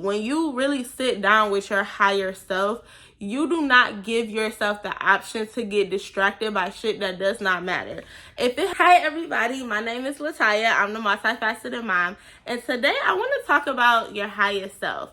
When you really sit down with your higher self, you do not give yourself the option to get distracted by shit that does not matter. Hi everybody, my name is Lataya. I'm the multifaceted mom, and today I want to talk about your higher self.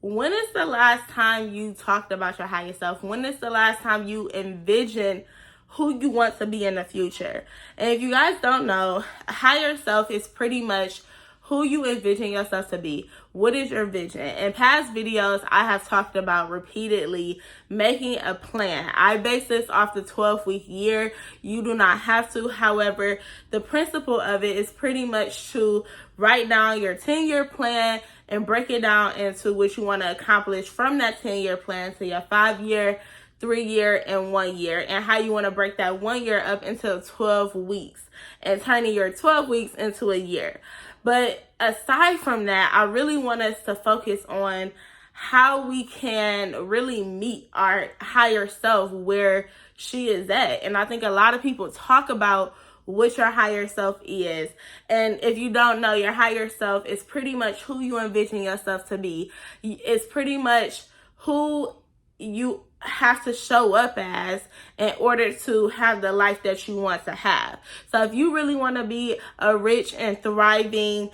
When is the last time you talked about your higher self? When is the last time you envisioned who you want to be in the future? And if you guys don't know, higher self is pretty much who you envision yourself to be. What is your vision? In past videos, I have talked about repeatedly making a plan. I base this off the 12-week year. You do not have to. However, the principle of it is pretty much to write down your 10-year plan and break it down into what you want to accomplish from that 10-year plan to your 5-year, 3-year, and 1 year, and how you want to break that 1 year up into 12 weeks and turning your 12 weeks into a year. But aside from that, I really want us to focus on how we can really meet our higher self where she is at. And I think a lot of people talk about what your higher self is. And if you don't know, your higher self is pretty much who you envision yourself to be. It's pretty much who you have to show up as in order to have the life that you want to have. So if you really want to be a rich and thriving,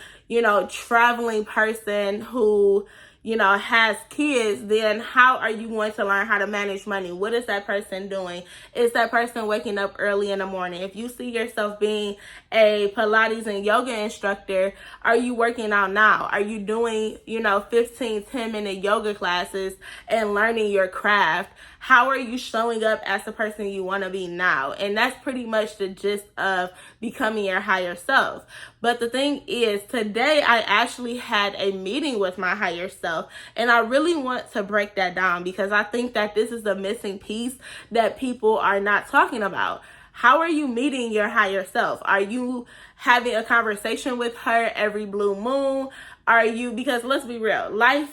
traveling person who, has kids, then how are you going to learn how to manage money? What is that person doing? Is that person waking up early in the morning? If you see yourself being a Pilates and yoga instructor, are you working out now? Are you doing, 15, 10-minute yoga classes and learning your craft? How are you showing up as the person you want to be now? And that's pretty much the gist of becoming your higher self. But the thing is, today I actually had a meeting with my higher self, and I really want to break that down because I think that this is the missing piece that people are not talking about. How are you meeting your higher self? Are you having a conversation with her every blue moon? Because let's be real, life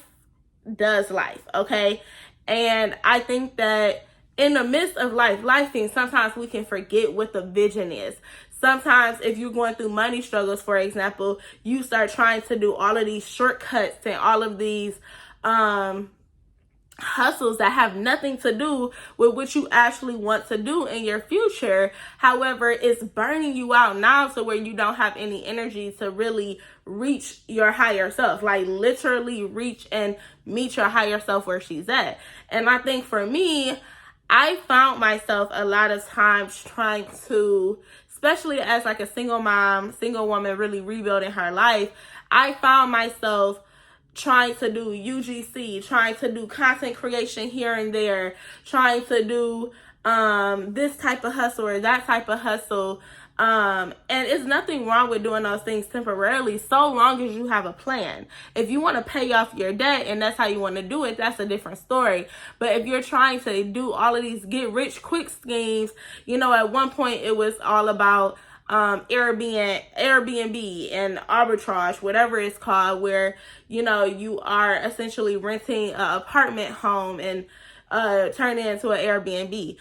does life, okay? And I think that in the midst of life things, sometimes we can forget what the vision is. Sometimes if you're going through money struggles, for example, you start trying to do all of these shortcuts and all of these hustles that have nothing to do with what you actually want to do in your future. However, it's burning you out now to where you don't have any energy to really reach your higher self, like literally reach and meet your higher self where she's at. And I think for me, I found myself a lot of times trying to, especially as like a single woman really rebuilding her life, I found myself trying to do UGC, trying to do content creation here and there, trying to do this type of hustle or that type of hustle. And it's nothing wrong with doing those things temporarily, so long as you have a plan. If you want to pay off your debt and that's how you want to do it, that's a different story. But if you're trying to do all of these get rich quick schemes, at one point it was all about Airbnb and arbitrage, whatever it's called, where you are essentially renting an apartment home and turning it into an Airbnb.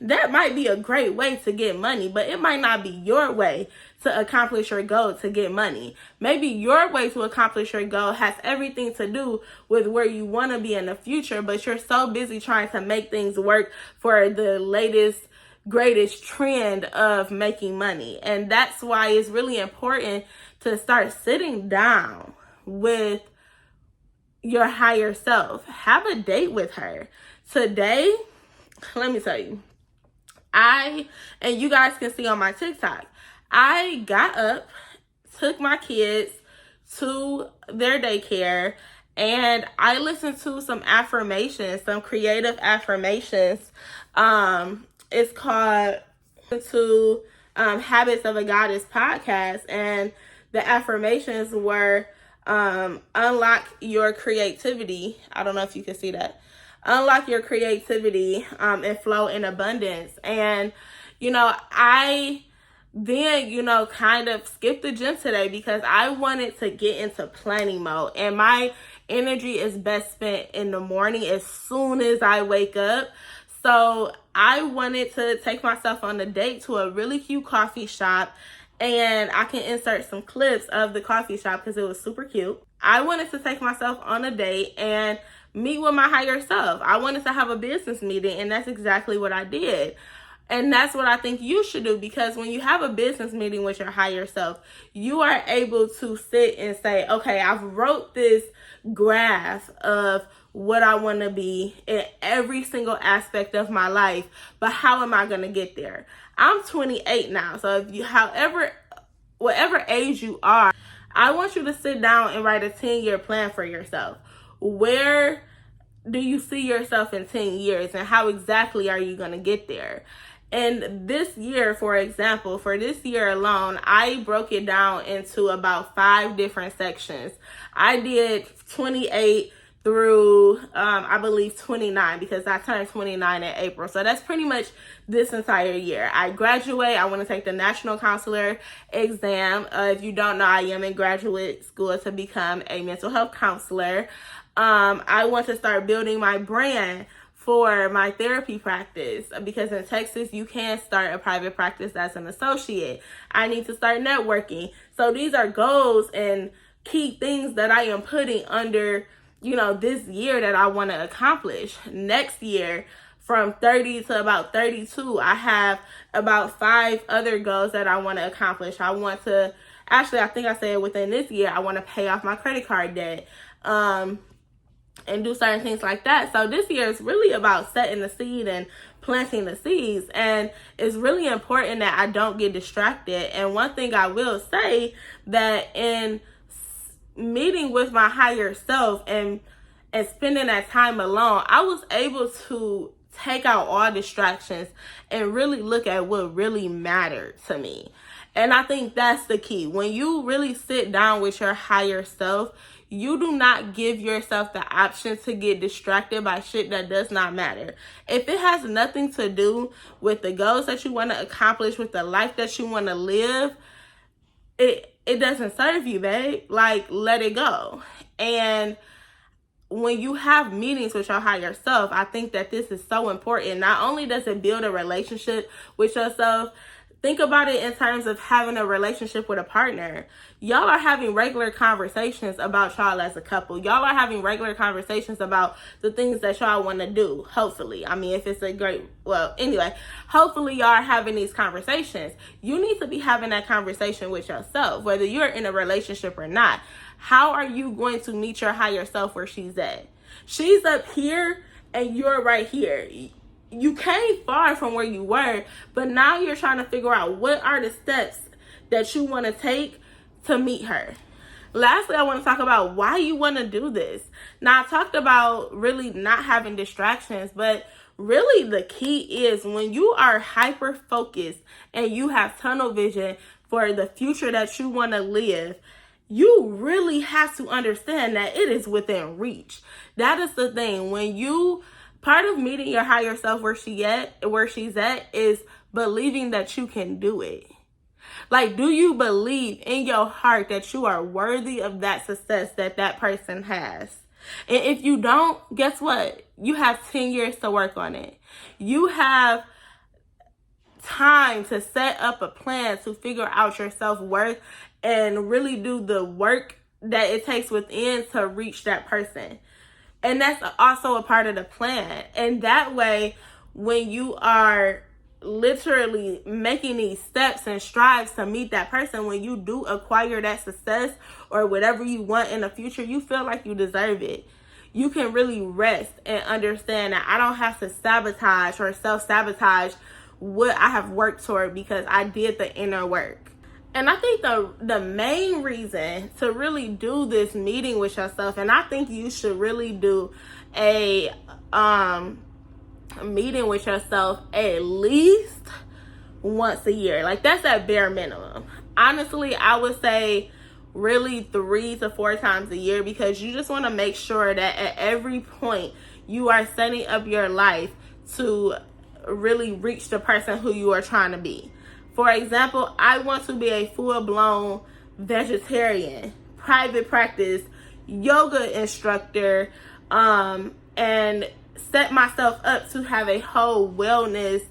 That might be a great way to get money, but it might not be your way to accomplish your goal to get money. Maybe your way to accomplish your goal has everything to do with where you want to be in the future, but you're so busy trying to make things work for the latest greatest trend of making money. And that's why it's really important to start sitting down with your higher self. Have a date with her. Today, let me tell you, and you guys can see on my TikTok, I got up, took my kids to their daycare, and I listened to some affirmations, some creative affirmations. It's called Habits of a Goddess podcast, and the affirmations were unlock your creativity. I don't know if you can see that. Unlock your creativity and flow in abundance. And I then kind of skipped the gym today because I wanted to get into planning mode, and my energy is best spent in the morning as soon as I wake up. So I wanted to take myself on a date to a really cute coffee shop, and I can insert some clips of the coffee shop because it was super cute. I wanted to take myself on a date and meet with my higher self. I wanted to have a business meeting, and that's exactly what I did. And that's what I think you should do, because when you have a business meeting with your higher self, you are able to sit and say, okay, I've wrote this graph of what I want to be in every single aspect of my life, but how am I going to get there? I'm 28 now. So if you, whatever age you are, I want you to sit down and write a 10-year plan for yourself. Where do you see yourself in 10 years, and how exactly are you going to get there? And this year, for example, for this year alone, I broke it down into about 5 different sections. I did 28 through, I believe, 29, because I turned 29 in April. So that's pretty much this entire year. I graduate. I want to take the National Counselor exam. If you don't know, I am in graduate school to become a mental health counselor. I want to start building my brand for my therapy practice, because in Texas, you can start a private practice as an associate. I need to start networking. So these are goals and key things that I am putting under, this year that I want to accomplish. Next year, from 30 to about 32, I have about 5 other goals that I want to accomplish. I want to, actually, I think I said within this year, I want to pay off my credit card debt. And do certain things like that. So this year is really about setting the seed and planting the seeds. And it's really important that I don't get distracted. And one thing I will say, that in meeting with my higher self and spending that time alone, I was able to take out all distractions and really look at what really mattered to me. And I think that's the key. When you really sit down with your higher self, you do not give yourself the option to get distracted by shit that does not matter. If it has nothing to do with the goals that you want to accomplish, with the life that you want to live, it doesn't serve you, babe. Like, let it go. And when you have meetings with your higher self, I think that this is so important. Not only does it build a relationship with yourself, think about it in terms of having a relationship with a partner. Y'all are having regular conversations about y'all as a couple. Y'all are having regular conversations about the things that y'all want to do, hopefully. I mean, if it's hopefully y'all are having these conversations. You need to be having that conversation with yourself, whether you're in a relationship or not. How are you going to meet your higher self where she's at? She's up here and you're right here. You came far from where you were, but now you're trying to figure out what are the steps that you want to take to meet her. Lastly, I want to talk about why you want to do this. Now, I talked about really not having distractions, but really the key is when you are hyper focused and you have tunnel vision for the future that you want to live, you really have to understand that it is within reach. That is the thing. Part of meeting your higher self where she's at is believing that you can do it. Like, do you believe in your heart that you are worthy of that success that person has? And if you don't, guess what? You have 10 years to work on it. You have time to set up a plan to figure out your self-worth and really do the work that it takes within to reach that person. And that's also a part of the plan. And that way, when you are literally making these steps and strives to meet that person, when you do acquire that success or whatever you want in the future, you feel like you deserve it. You can really rest and understand that I don't have to sabotage or self-sabotage what I have worked toward, because I did the inner work. And I think the main reason to really do this meeting with yourself, and I think you should really do a meeting with yourself at least once a year. Like, that's at bare minimum. Honestly, I would say really 3 to 4 times a year, because you just want to make sure that at every point you are setting up your life to really reach the person who you are trying to be. For example, I want to be a full-blown vegetarian, private practice, yoga instructor, and set myself up to have a whole wellness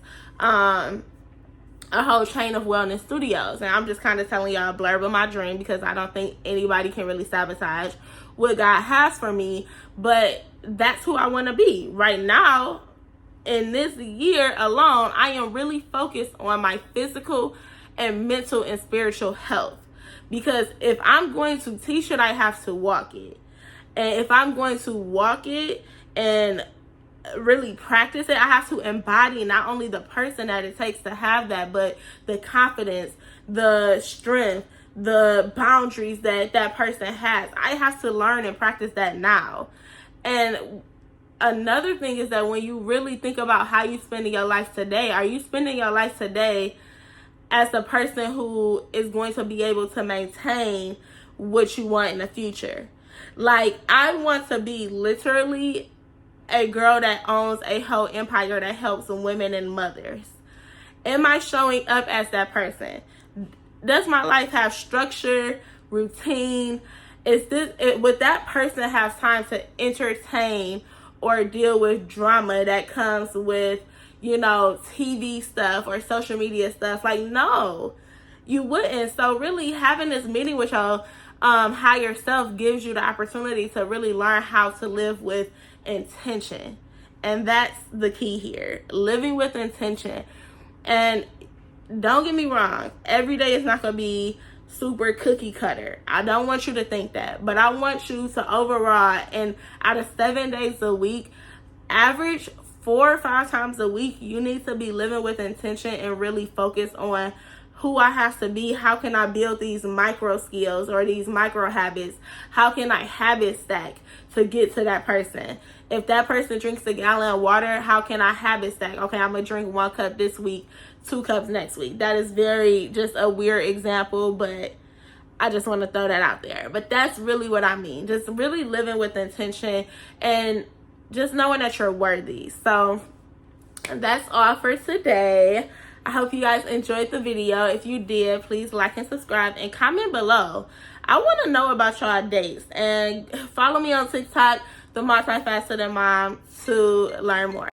a whole chain of wellness studios. And I'm just kind of telling y'all a blurb of my dream because I don't think anybody can really sabotage what God has for me. But that's who I want to be. Right now, in this year alone, I am really focused on my physical and mental and spiritual health. Because if I'm going to teach it, I have to walk it. And if I'm going to walk it and really practice it, I have to embody not only the person that it takes to have that, but the confidence, the strength, the boundaries that that person has. I have to learn and practice that now. And another thing is that when you really think about how you spending your life today, are you spending your life today as a person who is going to be able to maintain what you want in the future? Like, I want to be literally a girl that owns a whole empire that helps women and mothers. Am I showing up as that person? Does my life have structure, routine? Would that person have time to entertain or deal with drama that comes with, TV stuff or social media stuff? Like, no, you wouldn't. So really having this meeting with your higher self gives you the opportunity to really learn how to live with intention. And that's the key here, living with intention. And don't get me wrong, every day is not going to be super cookie cutter. I don't want you to think that, but I want you to overall, and out of 7 days a week, average 4 or 5 times a week, you need to be living with intention and really focus on who I have to be. How can I build these micro skills or these micro habits? How can I habit stack to get to that person? If that person drinks a gallon of water, how can I habit stack? Okay, I'm going to drink 1 cup this week, 2 cups next week. That is just a weird example, but I just want to throw that out there. But that's really what I mean. Just really living with intention and just knowing that you're worthy. So that's all for today. I hope you guys enjoyed the video. If you did, please like and subscribe and comment below. I want to know about y'all dates. And follow me on TikTok, The Multifaceted Mom, to learn more.